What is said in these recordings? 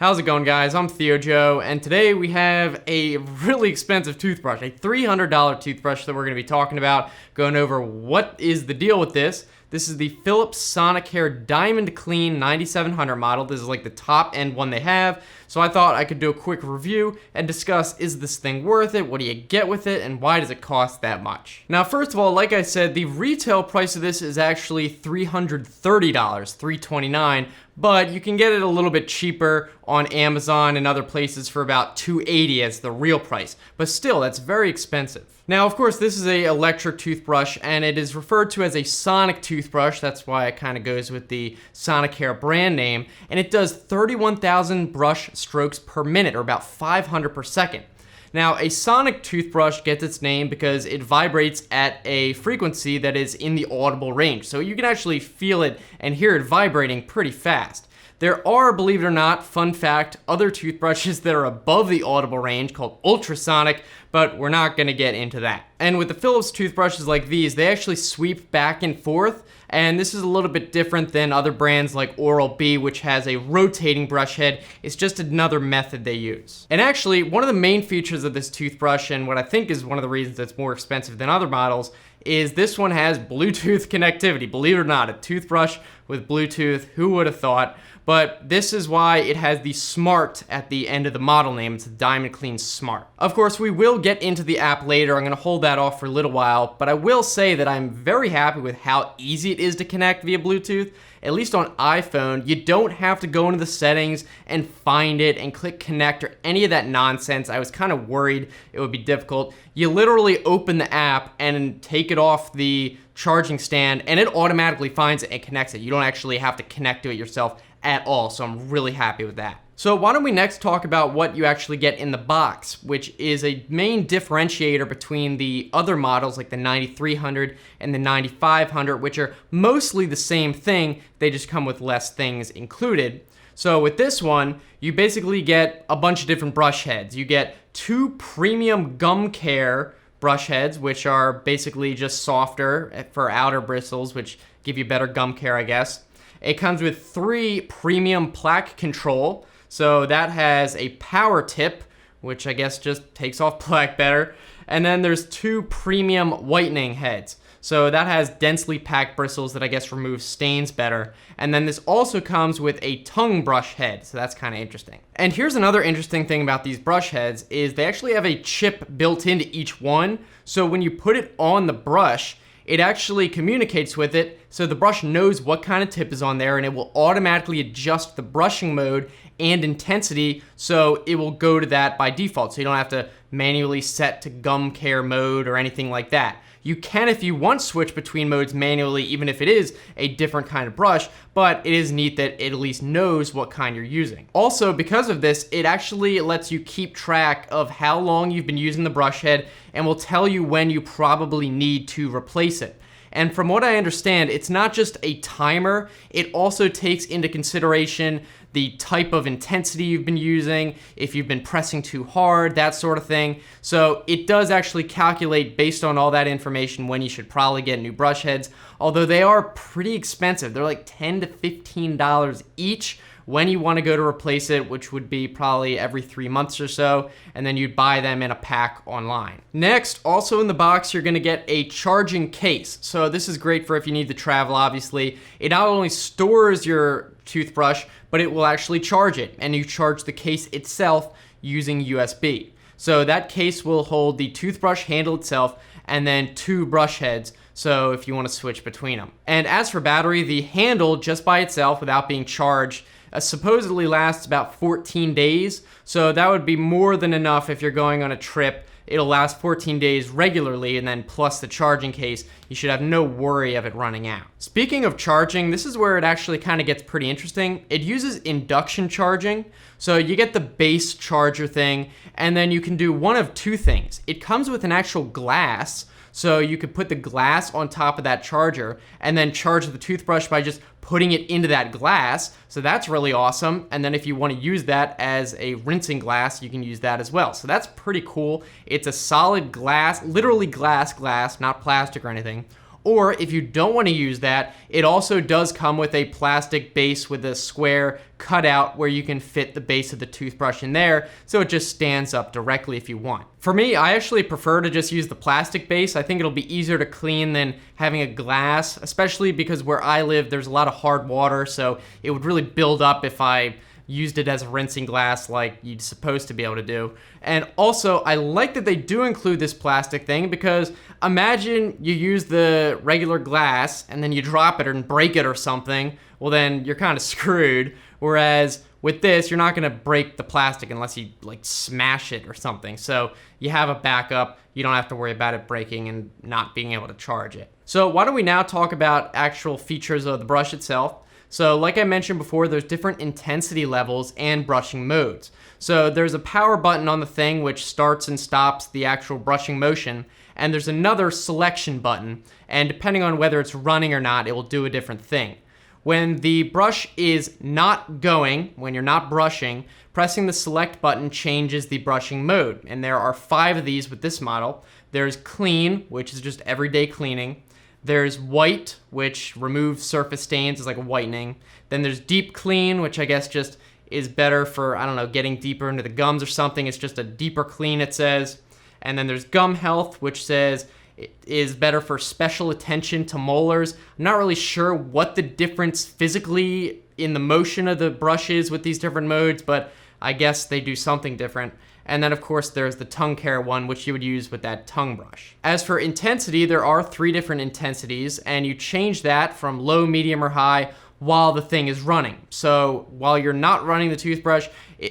How's it going, guys? I'm Theo Joe, and today we have a really expensive toothbrush, a $300 toothbrush that we're going to be talking about, going over what is the deal with this. This is the Philips Sonicare DiamondClean 9700 model. This is like the top end one they have, so I thought I could do a quick review and discuss, is this thing worth it, what do you get with it, and why does it cost that much? Now, first of all, like I said, the retail price of this is actually $330, $329, but you can get it a little bit cheaper on Amazon and other places for about $280 as the real price, but still, that's very expensive. Now, of course, this is an electric toothbrush, and it is referred to as a sonic toothbrush. That's why it kind of goes with the Sonicare brand name, and it does 31,000 brush strokes per minute, or about 500 per second. Now, a sonic toothbrush gets its name because it vibrates at a frequency that is in the audible range, so you can actually feel it and hear it vibrating pretty fast. There are, believe it or not, fun fact, other toothbrushes that are above the audible range called ultrasonic, but we're not going to get into that. And with the Philips toothbrushes like these, they actually sweep back and forth, and this is a little bit different than other brands like Oral-B, which has a rotating brush head. It's just another method they use. And actually, one of the main features of this toothbrush, and what I think is one of the reasons it's more expensive than other models, is this one has Bluetooth connectivity. Believe it or not, a toothbrush with Bluetooth, who would have thought? But this is why it has the Smart at the end of the model name. It's a DiamondClean Smart. Of course, we will get into the app later. I'm going to hold that off for a little while, but I will say that I'm very happy with how easy it is to connect via Bluetooth. At least on iPhone, you don't have to go into the settings and find it and click connect or any of that nonsense. I was kind of worried it would be difficult. You literally open the app and take it off the charging stand, and it automatically finds it and connects it. You don't actually have to connect to it yourself at all, so I'm really happy with that. So why don't we next talk about what you actually get in the box, which is a main differentiator between the other models like the 9300 and the 9500, which are mostly the same thing, they just come with less things included. So with this one, you basically get a bunch of different brush heads. You get 2 premium gum care brush heads, which are basically just softer for outer bristles, which give you better gum care, I guess. It comes with 3 premium plaque control. So that has a power tip, which I guess just takes off plaque better. And then there's 2 premium whitening heads. So that has densely packed bristles that I guess remove stains better. And then this also comes with a tongue brush head, so that's kind of interesting. And here's another interesting thing about these brush heads is they actually have a chip built into each one. So when you put it on the brush, it actually communicates with it, so the brush knows what kind of tip is on there, and it will automatically adjust the brushing mode and intensity, so it will go to that by default, so you don't have to manually set to gum care mode or anything like that. You can, if you want, switch between modes manually, even if it is a different kind of brush, but it is neat that it at least knows what kind you're using. Also, because of this, it actually lets you keep track of how long you've been using the brush head and will tell you when you probably need to replace it. And from what I understand, it's not just a timer, it also takes into consideration the type of intensity you've been using, if you've been pressing too hard, that sort of thing. So it does actually calculate based on all that information when you should probably get new brush heads, although they are pretty expensive. They're like $10 to $15 each when you want to go to replace it, which would be probably every 3 months or so, and then you'd buy them in a pack online. Next, also in the box, you're going to get a charging case. So this is great for if you need to travel, obviously. It not only stores your toothbrush, but it will actually charge it, and you charge the case itself using USB. So that case will hold the toothbrush handle itself and then 2 brush heads, so if you want to switch between them. And as for battery, the handle just by itself without being charged supposedly lasts about 14 days, so that would be more than enough if you're going on a trip. It'll last 14 days regularly, and then plus the charging case, you should have no worry of it running out. Speaking of charging, this is where it actually kind of gets pretty interesting. It uses induction charging, so you get the base charger thing, and then you can do one of 2 things. It comes with an actual glass, so you could put the glass on top of that charger and then charge the toothbrush by just putting it into that glass. So that's really awesome. And then if you want to use that as a rinsing glass, you can use that as well. So that's pretty cool. It's a solid glass, literally glass, not plastic or anything, Or if you don't want to use that, it also does come with a plastic base with a square cutout where you can fit the base of the toothbrush in there, so it just stands up directly if you want. For me, I actually prefer to just use the plastic base. I think it'll be easier to clean than having a glass, especially because where I live, there's a lot of hard water, so it would really build up if I used it as a rinsing glass like you're supposed to be able to do. And also, I like that they do include this plastic thing, because imagine you use the regular glass and then you drop it and break it or something. Well, then you're kind of screwed. Whereas with this, you're not going to break the plastic unless you like smash it or something. So you have a backup. You don't have to worry about it breaking and not being able to charge it. So why don't we now talk about actual features of the brush itself? So like I mentioned before, there's different intensity levels and brushing modes. So there's a power button on the thing which starts and stops the actual brushing motion, and there's another selection button, and depending on whether it's running or not, it will do a different thing. When the brush is not going, when you're not brushing, pressing the select button changes the brushing mode, and there are 5 of these with this model. There's clean, which is just everyday cleaning. There's white, which removes surface stains, is like a whitening. Then there's deep clean, which I guess just is better for, I don't know, getting deeper into the gums or something. It's just a deeper clean, it says. And then there's gum health, which says it is better for special attention to molars. I'm not really sure what the difference physically in the motion of the brush is with these different modes, but I guess they do something different. And then, of course, there's the tongue care one, which you would use with that tongue brush. As for intensity, there are 3 different intensities, and you change that from low, medium, or high while the thing is running. So while you're not running the toothbrush,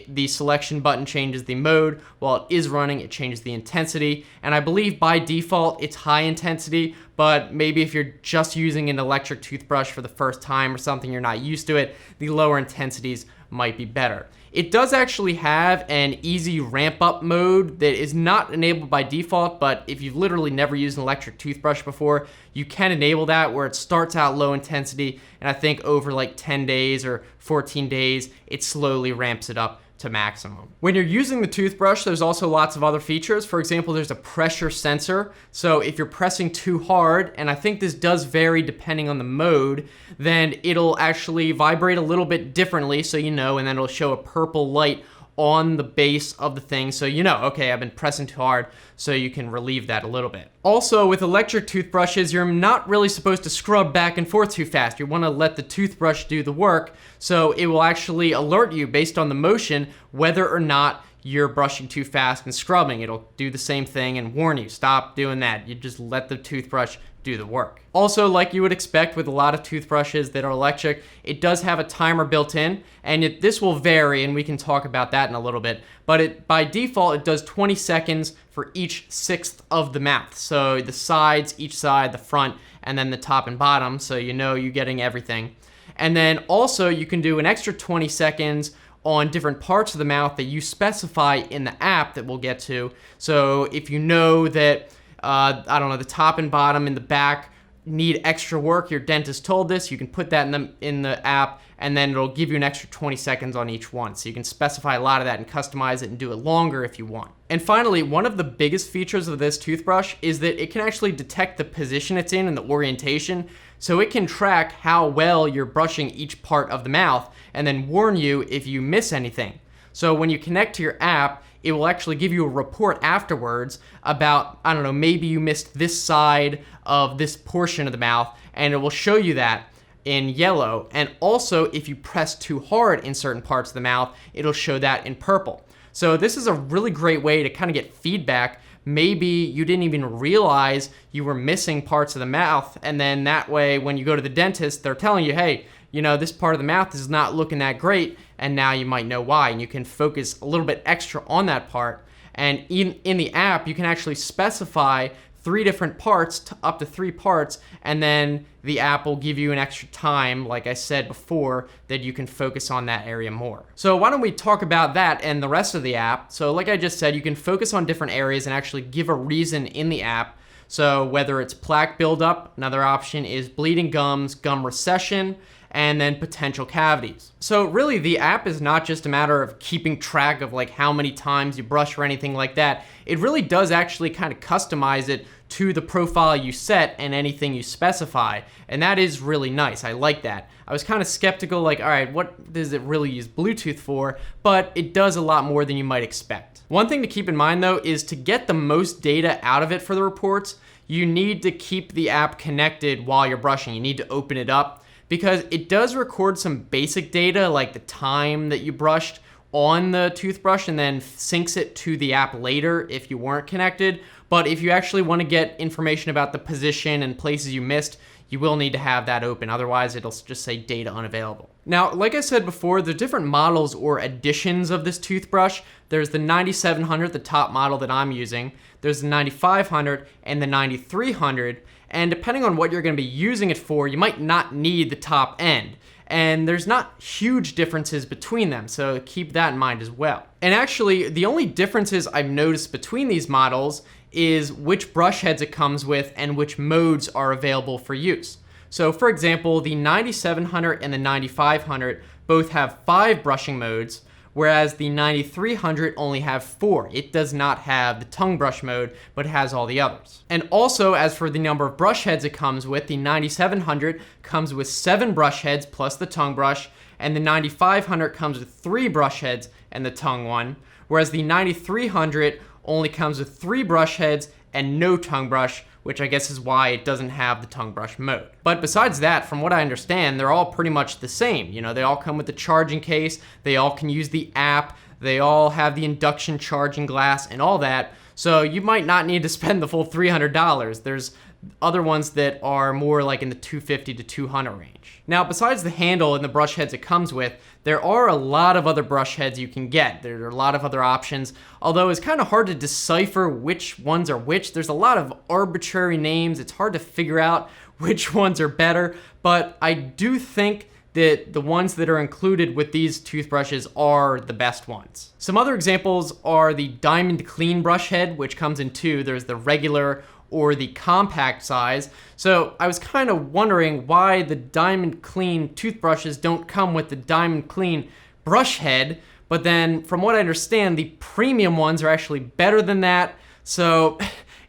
the selection button changes the mode. While it is running, it changes the intensity. And I believe by default, it's high intensity, but maybe if you're just using an electric toothbrush for the first time or something, you're not used to it, the lower intensities might be better. It does actually have an easy ramp up mode that is not enabled by default, but if you've literally never used an electric toothbrush before, you can enable that, where it starts out low intensity, and I think over like 10 days or 14 days, it slowly ramps it up to maximum. When you're using the toothbrush, there's also lots of other features. For example, there's a pressure sensor. So if you're pressing too hard, and I think this does vary depending on the mode, then it'll actually vibrate a little bit differently, so you know, and then it'll show a purple light on the base of the thing, so you know, okay, I've been pressing too hard, so you can relieve that a little bit. Also, with electric toothbrushes, you're not really supposed to scrub back and forth too fast. You want to let the toothbrush do the work, so it will actually alert you based on the motion whether or not you're brushing too fast and scrubbing. It'll do the same thing and warn you, stop doing that. You just let the toothbrush do the work. Also, like you would expect with a lot of toothbrushes that are electric, it does have a timer built in, and this will vary, and we can talk about that in a little bit, but by default, it does 20 seconds for each 1/6 of the mouth. So the sides, each side, the front, and then the top and bottom, so you know you're getting everything. And then also, you can do an extra 20 seconds on different parts of the mouth that you specify in the app that we'll get to. So if you know that I don't know, the top and bottom and the back need extra work, your dentist told this, you can put that in the app, and then it'll give you an extra 20 seconds on each one. So you can specify a lot of that and customize it and do it longer if you want. And finally, one of the biggest features of this toothbrush is that it can actually detect the position it's in and the orientation, so it can track how well you're brushing each part of the mouth and then warn you if you miss anything. So when you connect to your app, it will actually give you a report afterwards about, I don't know, maybe you missed this side of this portion of the mouth, and it will show you that in yellow. And also, if you press too hard in certain parts of the mouth, it'll show that in purple. So this is a really great way to kind of get feedback. Maybe you didn't even realize you were missing parts of the mouth, and then that way, when you go to the dentist, they're telling you, hey, you know, this part of the mouth is not looking that great, and now you might know why, and you can focus a little bit extra on that part. And in the app, you can actually specify 3 different parts, to up to 3 parts, and then the app will give you an extra time, like I said before, that you can focus on that area more. So why don't we talk about that and the rest of the app. So like I just said, you can focus on different areas and actually give a reason in the app. So whether it's plaque buildup, another option is bleeding gums, gum recession, and then potential cavities. So really the app is not just a matter of keeping track of like how many times you brush or anything like that. It really does actually kind of customize it to the profile you set and anything you specify. And that is really nice. I like that. I was kind of skeptical, like, all right, what does it really use Bluetooth for? But it does a lot more than you might expect. One thing to keep in mind though is to get the most data out of it for the reports, you need to keep the app connected while you're brushing. You need to open it up because it does record some basic data like the time that you brushed on the toothbrush and then syncs it to the app later if you weren't connected. But if you actually want to get information about the position and places you missed, you will need to have that open. Otherwise, it'll just say data unavailable. Now, like I said before, the different models or editions of this toothbrush. There's the 9700, the top model that I'm using. There's the 9500 and the 9300. And depending on what you're going to be using it for, you might not need the top end. And there's not huge differences between them, so keep that in mind as well. And actually, the only differences I've noticed between these models is which brush heads it comes with and which modes are available for use. So for example, the 9700 and the 9500 both have 5 brushing modes, whereas the 9300 only have 4. It does not have the tongue brush mode, but has all the others. And also, as for the number of brush heads it comes with, the 9700 comes with 7 brush heads plus the tongue brush, and the 9500 comes with 3 brush heads and the tongue one, whereas the 9300 only comes with 3 brush heads and no tongue brush, which I guess is why it doesn't have the tongue brush mode. But besides that, from what I understand, they're all pretty much the same. You know, they all come with the charging case, they all can use the app, they all have the induction charging glass and all that. So you might not need to spend the full $300. There's other ones that are more like in the $250 to $200 range. Now, besides the handle and the brush heads it comes with, there are a lot of other brush heads you can get. There are a lot of other options, although it's kind of hard to decipher which ones are which. There's a lot of arbitrary names. It's hard to figure out which ones are better, but I do think that the ones that are included with these toothbrushes are the best ones. Some other examples are the DiamondClean brush head, which comes in 2. There's the regular or the compact size. So I was kind of wondering why the DiamondClean toothbrushes don't come with the DiamondClean brush head, but then from what I understand, the premium ones are actually better than that. So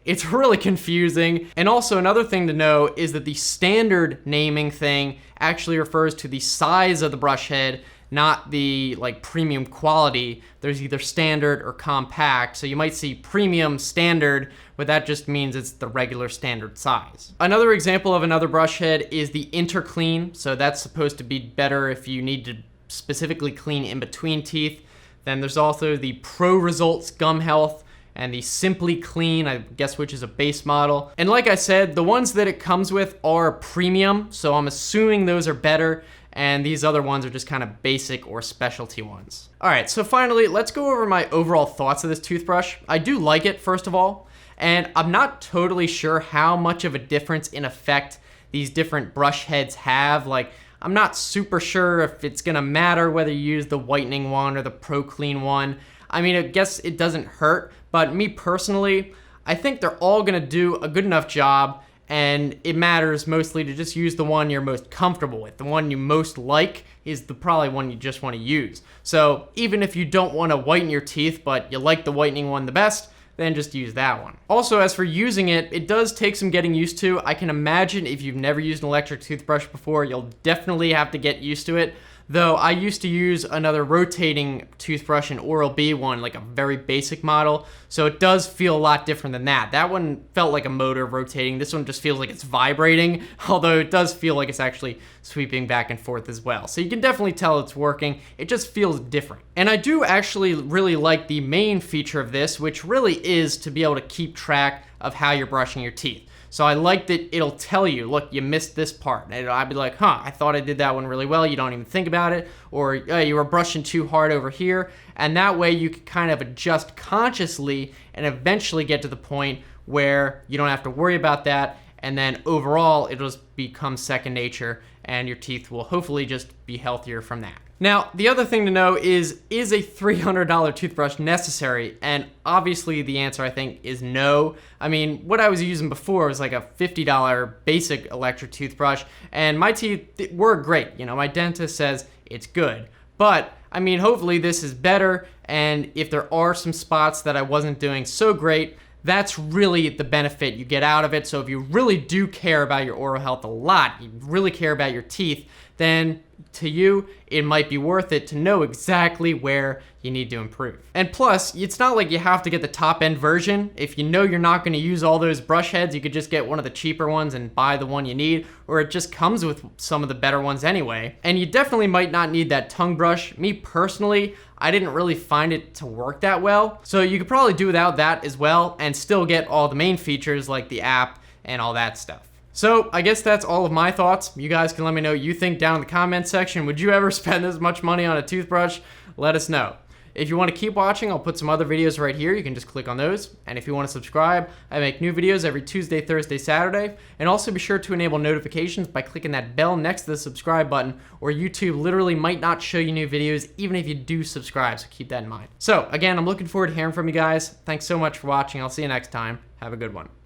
it's really confusing. And also another thing to know is that the standard naming thing actually refers to the size of the brush head, not the like premium quality. There's either standard or compact. So you might see premium standard, but that just means it's the regular standard size. Another example of another brush head is the InterClean. So that's supposed to be better if you need to specifically clean in between teeth. Then there's also the Pro Results Gum Health and the Simply Clean, I guess, which is a base model. And like I said, the ones that it comes with are premium, so I'm assuming those are better, and these other ones are just kind of basic or specialty ones. All right, so finally, let's go over my overall thoughts of this toothbrush. I do like it, first of all, and I'm not totally sure how much of a difference in effect these different brush heads have. Like, I'm not super sure if it's gonna matter whether you use the whitening one or the Pro Clean one. I mean, I guess it doesn't hurt, but me personally, I think they're all gonna do a good enough job, and it matters mostly to just use the one you're most comfortable with. The one you most like is the probably one you just wanna use. So even if you don't wanna whiten your teeth, but you like the whitening one the best, then just use that one. Also, as for using it, it does take some getting used to. I can imagine if you've never used an electric toothbrush before, you'll definitely have to get used to it. Though I used to use another rotating toothbrush, an Oral-B one, like a very basic model, so it does feel a lot different than that. That one felt like a motor rotating. This one just feels like it's vibrating, although it does feel like it's actually sweeping back and forth as well. So you can definitely tell it's working. It just feels different. And I do actually really like the main feature of this, which really is to be able to keep track of how you're brushing your teeth. So I like that it'll tell you, look, you missed this part. And I'd be like, I thought I did that one really well. You don't even think about it. Or you were brushing too hard over here. And that way you can kind of adjust consciously and eventually get to the point where you don't have to worry about that. And then overall, it'll just become second nature and your teeth will hopefully just be healthier from that. Now, the other thing to know is a $300 toothbrush necessary? And obviously the answer, I think, is no. I mean, what I was using before was like a $50 basic electric toothbrush, and my teeth were great. You know, my dentist says it's good. But, I mean, hopefully this is better, and if there are some spots that I wasn't doing so great, that's really the benefit you get out of it. So if you really do care about your oral health a lot, you really care about your teeth, then to you, it might be worth it to know exactly where you need to improve. And plus, it's not like you have to get the top end version. If you know you're not going to use all those brush heads, you could just get one of the cheaper ones and buy the one you need, or it just comes with some of the better ones anyway. And you definitely might not need that tongue brush. Me personally, I didn't really find it to work that well. So you could probably do without that as well and still get all the main features like the app and all that stuff. So I guess that's all of my thoughts. You guys can let me know what you think down in the comments section. Would you ever spend this much money on a toothbrush? Let us know. If you want to keep watching, I'll put some other videos right here. You can just click on those. And if you want to subscribe, I make new videos every Tuesday, Thursday, Saturday. And also be sure to enable notifications by clicking that bell next to the subscribe button, or YouTube literally might not show you new videos even if you do subscribe, so keep that in mind. So again, I'm looking forward to hearing from you guys. Thanks so much for watching. I'll see you next time. Have a good one.